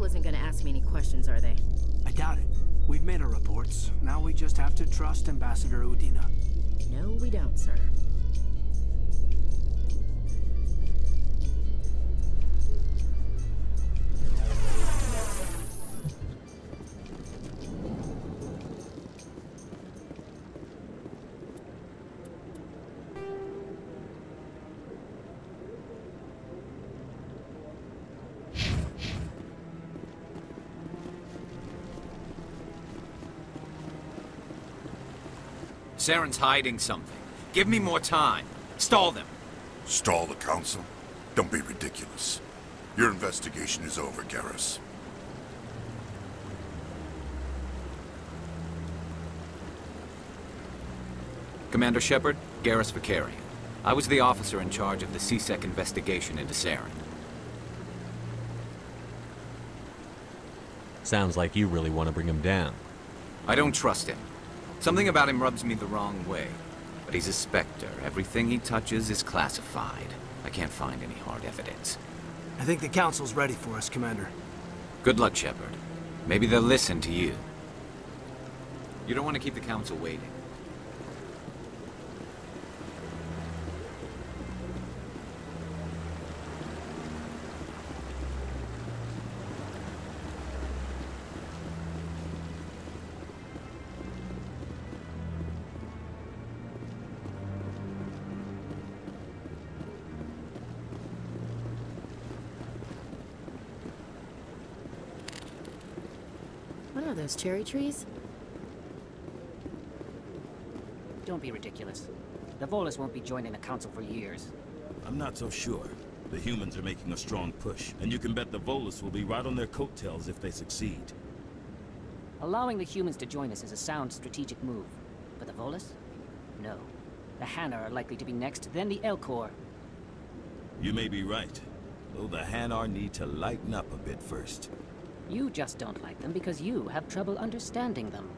Council isn't gonna ask me any questions, are they? I doubt it. We've made our reports. Now we just have to trust Ambassador Udina. No, we don't, sir. Saren's hiding something. Give me more time. Stall them. Stall the Council? Don't be ridiculous. Your investigation is over, Garrus. Commander Shepard, Garrus Vakarian. I was the officer in charge of the C-Sec investigation into Saren. Sounds like you really want to bring him down. I don't trust him. Something about him rubs me the wrong way. But he's a Spectre. Everything he touches is classified. I can't find any hard evidence. I think the Council's ready for us, Commander. Good luck, Shepard. Maybe they'll listen to you. You don't want to keep the Council waiting. What are those, cherry trees? Don't be ridiculous. The Volus won't be joining the Council for years. I'm not so sure. The humans are making a strong push, and you can bet the Volus will be right on their coattails if they succeed. Allowing the humans to join us is a sound strategic move. But the Volus? No. The Hanar are likely to be next, then the Elcor. You may be right, though the Hanar need to lighten up a bit first. You just don't like them because you have trouble understanding them.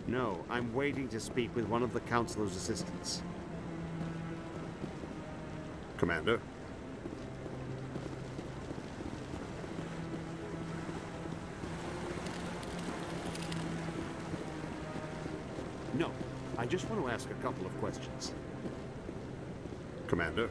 No, I'm waiting to speak with one of the Councilor's assistants. Commander? No, I just want to ask a couple of questions. Commander?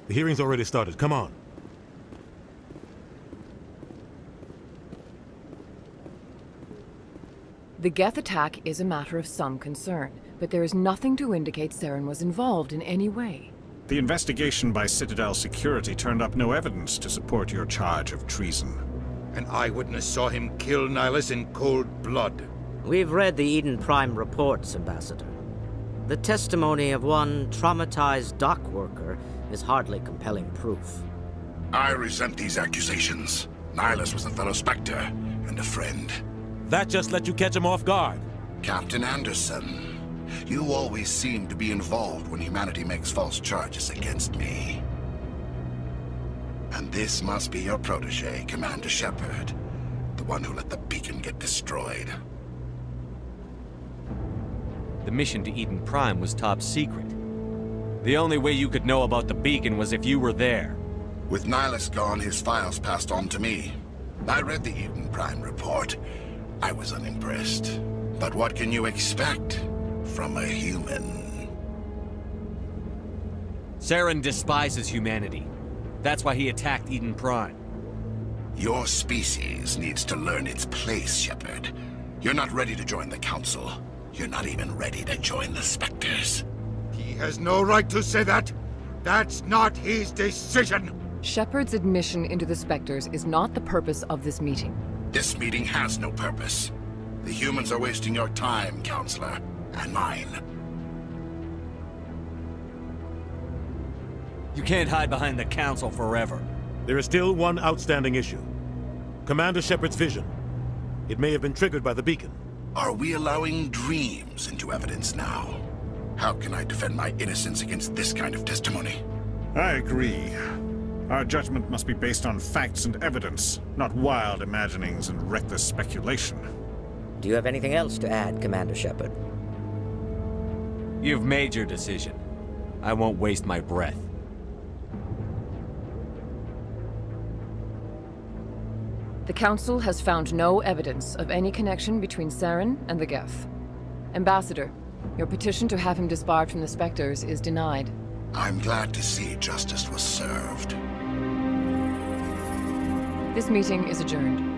The hearing's already started. Come on. The Geth attack is a matter of some concern, but there is nothing to indicate Saren was involved in any way. The investigation by Citadel Security turned up no evidence to support your charge of treason. An eyewitness saw him kill Nihilus in cold blood. We've read the Eden Prime reports, Ambassador. The testimony of one traumatized dock worker is hardly compelling proof. I resent these accusations. Nihilus was a fellow Spectre and a friend. That just let you catch him off guard. Captain Anderson, you always seem to be involved when humanity makes false charges against me. And this must be your protege, Commander Shepard, the one who let the beacon get destroyed. The mission to Eden Prime was top secret. The only way you could know about the beacon was if you were there. With Nihilus gone, his files passed on to me. I read the Eden Prime report. I was unimpressed. But what can you expect from a human? Saren despises humanity. That's why he attacked Eden Prime. Your species needs to learn its place, Shepard. You're not ready to join the Council. You're not even ready to join the Spectres. He has no right to say that. That's not his decision. Shepard's admission into the Spectres is not the purpose of this meeting. This meeting has no purpose. The humans are wasting your time, Counselor, and mine. You can't hide behind the Council forever. There is still one outstanding issue. Commander Shepard's vision. It may have been triggered by the beacon. Are we allowing dreams into evidence now? How can I defend my innocence against this kind of testimony? I agree. Our judgment must be based on facts and evidence, not wild imaginings and reckless speculation. Do you have anything else to add, Commander Shepard? You've made your decision. I won't waste my breath. The Council has found no evidence of any connection between Saren and the Geth. Ambassador, your petition to have him disbarred from the Spectres is denied. I'm glad to see justice was served. This meeting is adjourned.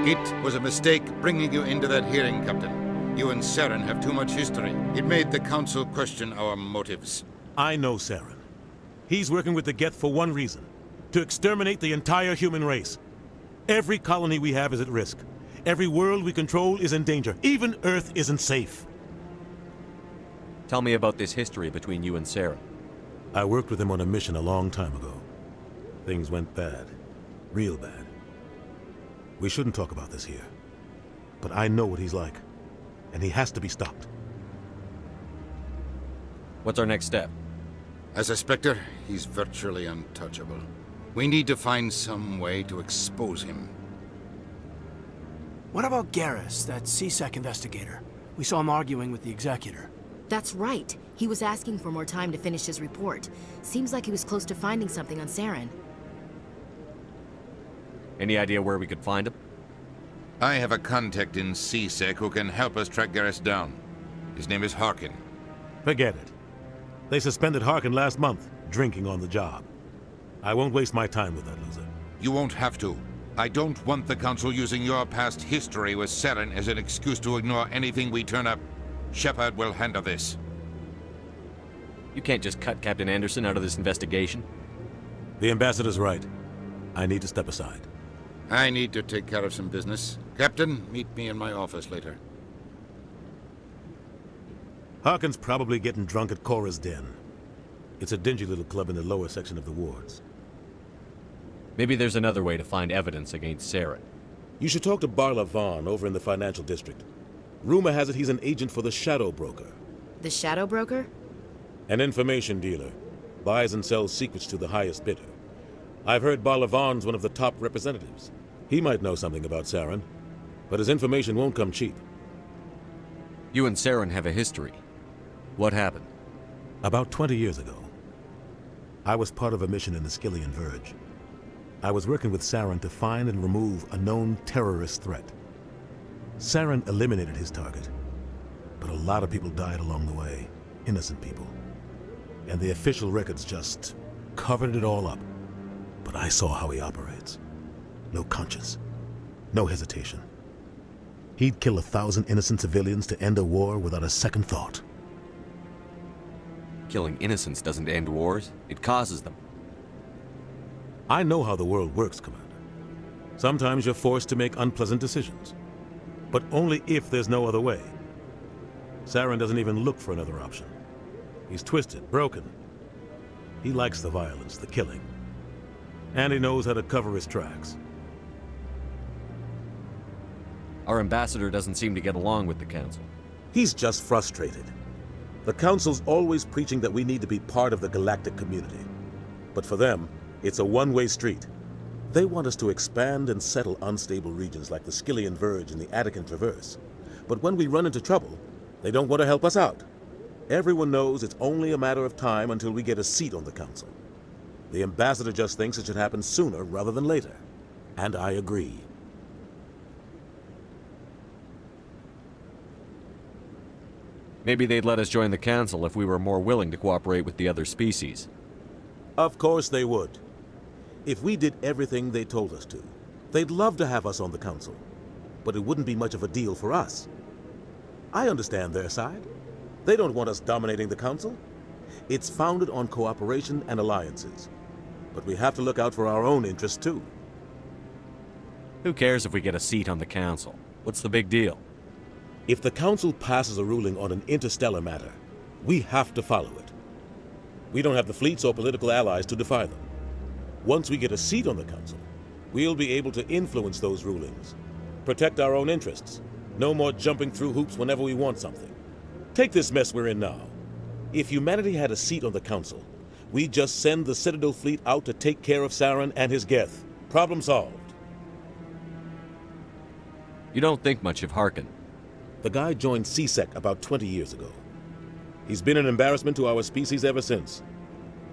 It was a mistake bringing you into that hearing, Captain. You and Saren have too much history. It made the Council question our motives. I know Saren. He's working with the Geth for one reason. To exterminate the entire human race. Every colony we have is at risk. Every world we control is in danger. Even Earth isn't safe. Tell me about this history between you and Saren. I worked with him on a mission a long time ago. Things went bad. Real bad. We shouldn't talk about this here. But I know what he's like. And he has to be stopped. What's our next step? As a Spectre, he's virtually untouchable. We need to find some way to expose him. What about Garrus, that CSEC investigator? We saw him arguing with the Executor. That's right. He was asking for more time to finish his report. Seems like he was close to finding something on Saren. Any idea where we could find him? I have a contact in CSEC who can help us track Garrus down. His name is Harkin. Forget it. They suspended Harkin last month, drinking on the job. I won't waste my time with that loser. You won't have to. I don't want the Council using your past history with Saren as an excuse to ignore anything we turn up. Shepard will handle this. You can't just cut Captain Anderson out of this investigation. The Ambassador's right. I need to step aside. I need to take care of some business. Captain, meet me in my office later. Harkin's probably getting drunk at Cora's Den. It's a dingy little club in the lower section of the wards. Maybe there's another way to find evidence against Saren. You should talk to Barla Vaughn over in the financial district. Rumor has it he's an agent for the Shadow Broker. The Shadow Broker? An information dealer. Buys and sells secrets to the highest bidder. I've heard Barla Vaughn's one of the top representatives. He might know something about Saren, but his information won't come cheap. You and Saren have a history. What happened? About 20 years ago, I was part of a mission in the Skillian Verge. I was working with Saren to find and remove a known terrorist threat. Saren eliminated his target, but a lot of people died along the way, innocent people. And the official records just covered it all up. But I saw how he operates. No conscience, no hesitation. He'd kill 1,000 innocent civilians to end a war without a second thought. Killing innocents doesn't end wars, it causes them. I know how the world works, Commander. Sometimes you're forced to make unpleasant decisions. But only if there's no other way. Saren doesn't even look for another option. He's twisted, broken. He likes the violence, the killing. And he knows how to cover his tracks. Our ambassador doesn't seem to get along with the Council. He's just frustrated. The Council's always preaching that we need to be part of the galactic community. But for them, it's a one-way street. They want us to expand and settle unstable regions like the Skillian Verge and the Attican Traverse. But when we run into trouble, they don't want to help us out. Everyone knows it's only a matter of time until we get a seat on the council. The ambassador just thinks it should happen sooner rather than later. And I agree. Maybe they'd let us join the council if we were more willing to cooperate with the other species. Of course they would. If we did everything they told us to, they'd love to have us on the council. But it wouldn't be much of a deal for us. I understand their side. They don't want us dominating the council. It's founded on cooperation and alliances. But we have to look out for our own interests too. Who cares if we get a seat on the council? What's the big deal? If the council passes a ruling on an interstellar matter, we have to follow it. We don't have the fleets or political allies to defy them. Once we get a seat on the council, we'll be able to influence those rulings, protect our own interests. No more jumping through hoops whenever we want something. Take this mess we're in now. If humanity had a seat on the council, we'd just send the Citadel fleet out to take care of Saren and his Geth. Problem solved. You don't think much of Harkin. The guy joined CSEC about 20 years ago. He's been an embarrassment to our species ever since.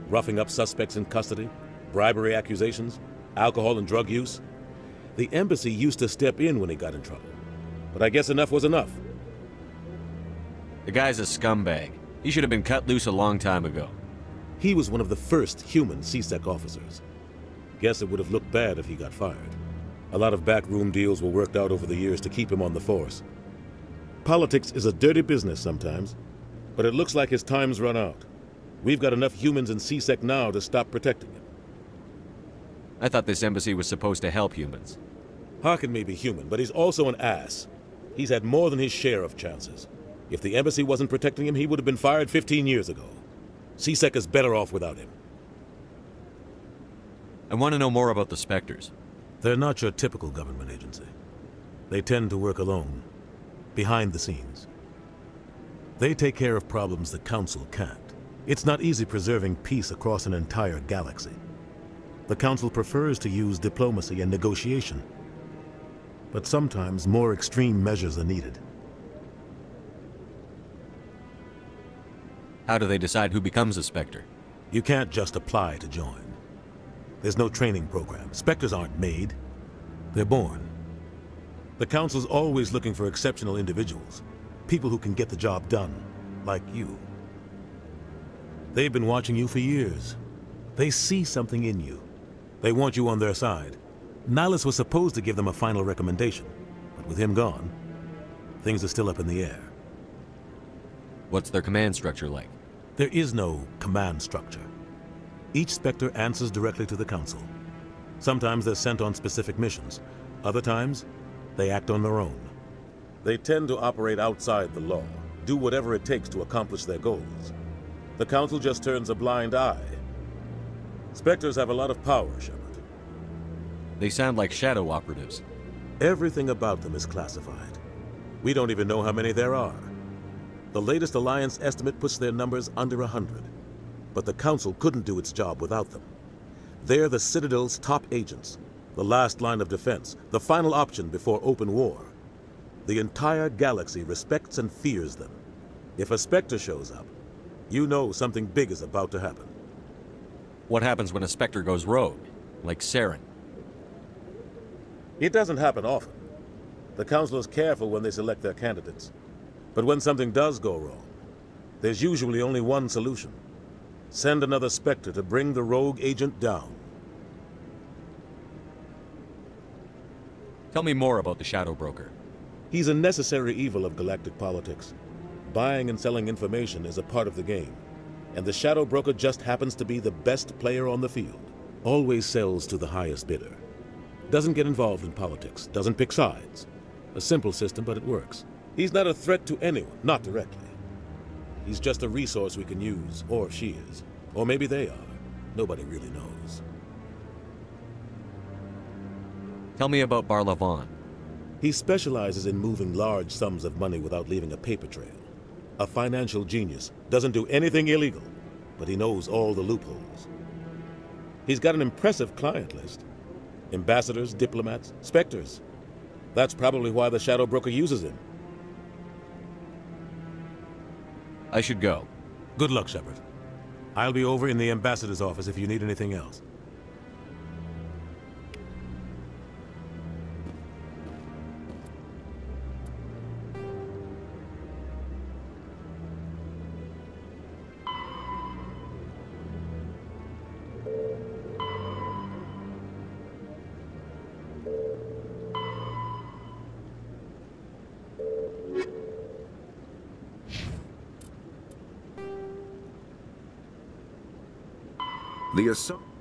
Roughing up suspects in custody, bribery accusations, alcohol and drug use. The embassy used to step in when he got in trouble. But I guess enough was enough. The guy's a scumbag. He should have been cut loose a long time ago. He was one of the first human CSEC officers. Guess it would have looked bad if he got fired. A lot of backroom deals were worked out over the years to keep him on the force. Politics is a dirty business sometimes, but it looks like his time's run out. We've got enough humans in CSEC now to stop protecting him. I thought this embassy was supposed to help humans. Harkin may be human, but he's also an ass. He's had more than his share of chances. If the embassy wasn't protecting him, he would have been fired 15 years ago. CSEC is better off without him. I want to know more about the Spectres. They're not your typical government agency. They tend to work alone, behind the scenes. They take care of problems the Council can't. It's not easy preserving peace across an entire galaxy. The Council prefers to use diplomacy and negotiation. But sometimes more extreme measures are needed. How do they decide who becomes a Spectre? You can't just apply to join. There's no training program. Spectres aren't made. They're born. The Council's always looking for exceptional individuals. People who can get the job done, like you. They've been watching you for years. They see something in you. They want you on their side. Nihilus was supposed to give them a final recommendation, but with him gone, things are still up in the air. What's their command structure like? There is no command structure. Each Spectre answers directly to the Council. Sometimes they're sent on specific missions. Other times, they act on their own. They tend to operate outside the law, do whatever it takes to accomplish their goals. The Council just turns a blind eye. Spectres have a lot of power, Shepard. They sound like shadow operatives. Everything about them is classified. We don't even know how many there are. The latest Alliance estimate puts their numbers under 100. But the Council couldn't do its job without them. They're the Citadel's top agents, the last line of defense, the final option before open war. The entire galaxy respects and fears them. If a Spectre shows up, you know something big is about to happen. What happens when a Spectre goes rogue, like Saren? It doesn't happen often. The Council is careful when they select their candidates. But when something does go wrong, there's usually only one solution. Send another Spectre to bring the rogue agent down. Tell me more about the Shadow Broker. He's a necessary evil of galactic politics. Buying and selling information is a part of the game. And the Shadow Broker just happens to be the best player on the field. Always sells to the highest bidder. Doesn't get involved in politics, doesn't pick sides. A simple system, but it works. He's not a threat to anyone, not directly. He's just a resource we can use, or she is. Or maybe they are. Nobody really knows. Tell me about Barlavon. He specializes in moving large sums of money without leaving a paper trail. A financial genius. Doesn't do anything illegal, but he knows all the loopholes. He's got an impressive client list. Ambassadors, diplomats, specters. That's probably why the Shadow Broker uses him. I should go. Good luck, Shepard. I'll be over in the ambassador's office if you need anything else.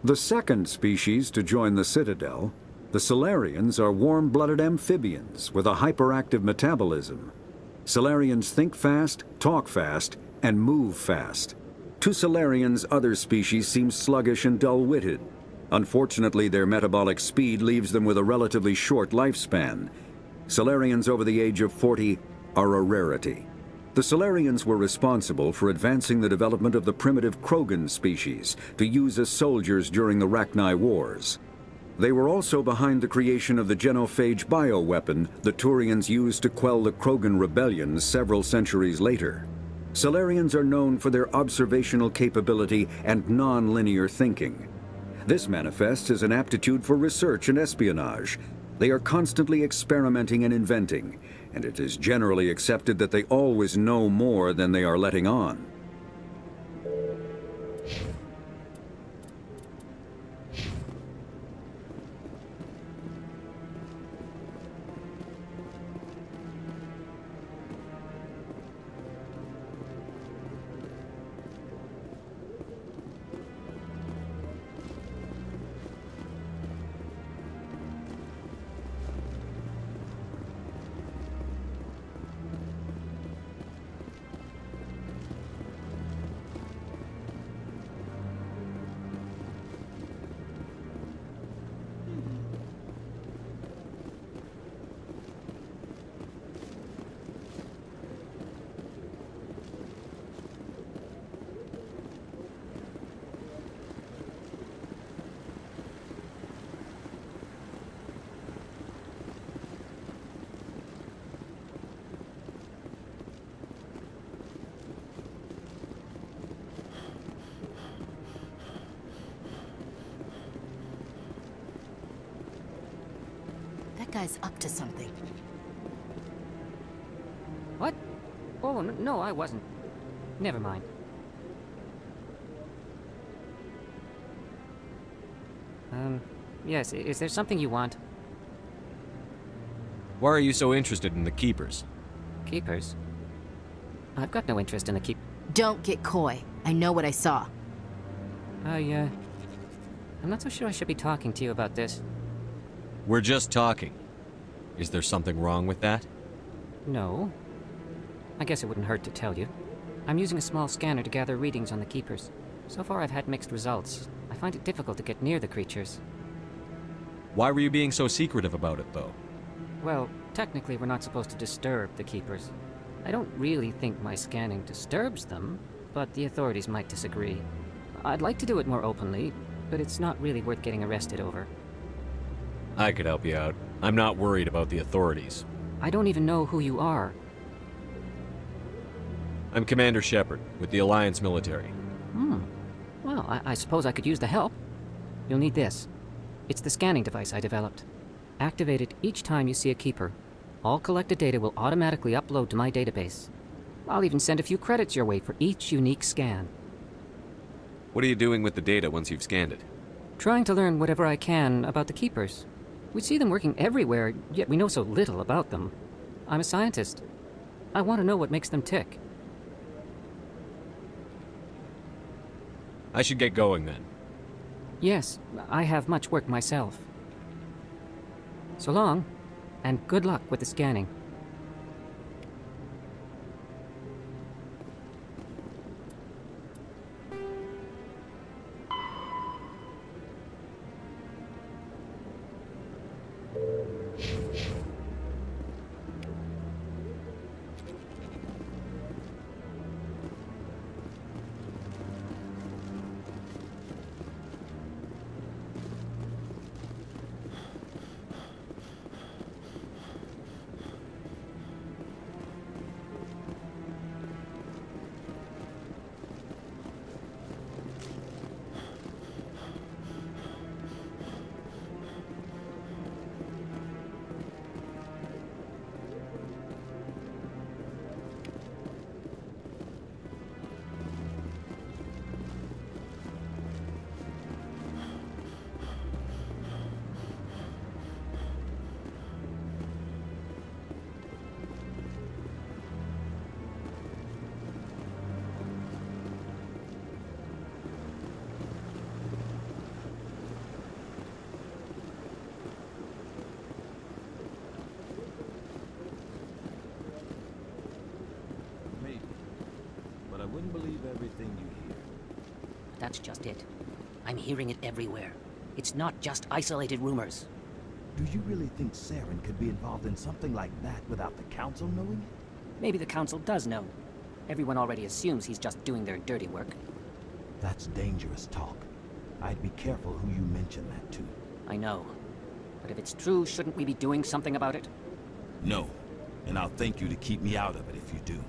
The second species to join the Citadel, the Salarians, are warm-blooded amphibians with a hyperactive metabolism. Salarians think fast, talk fast, and move fast. To Salarians, other species seem sluggish and dull-witted. Unfortunately, their metabolic speed leaves them with a relatively short lifespan. Salarians over the age of 40 are a rarity. The Salarians were responsible for advancing the development of the primitive Krogan species to use as soldiers during the Rachni Wars. They were also behind the creation of the genophage bioweapon the Turians used to quell the Krogan rebellions several centuries later. Salarians are known for their observational capability and non-linear thinking. This manifests as an aptitude for research and espionage. They are constantly experimenting and inventing, and it is generally accepted that they always know more than they are letting on. That guy's up to something. What? Oh, no, I wasn't. Never mind. Yes, is there something you want? Why are you so interested in the Keepers? Keepers? I've got no interest in the Keep... Don't get coy. I know what I saw. I'm not so sure I should be talking to you about this. We're just talking. Is there something wrong with that? No. I guess it wouldn't hurt to tell you. I'm using a small scanner to gather readings on the Keepers. So far I've had mixed results. I find it difficult to get near the creatures. Why were you being so secretive about it, though? Well, technically we're not supposed to disturb the Keepers. I don't really think my scanning disturbs them, but the authorities might disagree. I'd like to do it more openly, but it's not really worth getting arrested over. I could help you out. I'm not worried about the authorities. I don't even know who you are. I'm Commander Shepard, with the Alliance military. Well, I suppose I could use the help. You'll need this. It's the scanning device I developed. Activate it each time you see a Keeper. All collected data will automatically upload to my database. I'll even send a few credits your way for each unique scan. What are you doing with the data once you've scanned it? Trying to learn whatever I can about the Keepers. We see them working everywhere, yet we know so little about them. I'm a scientist. I want to know what makes them tick. I should get going then. Yes, I have much work myself. So long, and good luck with the scanning. everything you hear. That's just it. I'm hearing it everywhere. It's not just isolated rumors. Do you really think Saren could be involved in something like that without the Council knowing it? Maybe the Council does know. Everyone already assumes he's just doing their dirty work. That's dangerous talk. I'd be careful who you mention that to. I know. But if it's true, shouldn't we be doing something about it? No. And I'll thank you to keep me out of it if you do.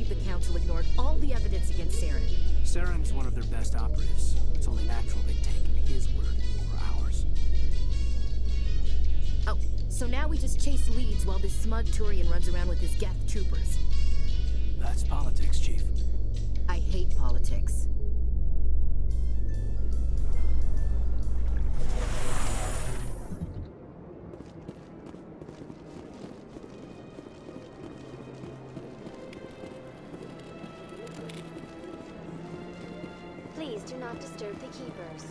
The Council ignored all the evidence against Saren. Saren's one of their best operatives. It's only natural they take his word over ours. Oh, so now we just chase leads while this smug Turian runs around with his Geth troopers. That's politics, Chief. I hate politics. Please do not disturb the keepers.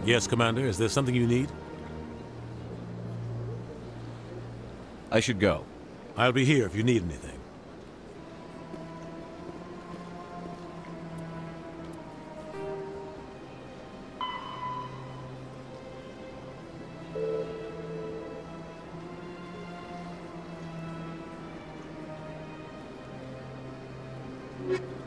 Yes, Commander. Is there something you need? I should go. I'll be here if you need anything. you.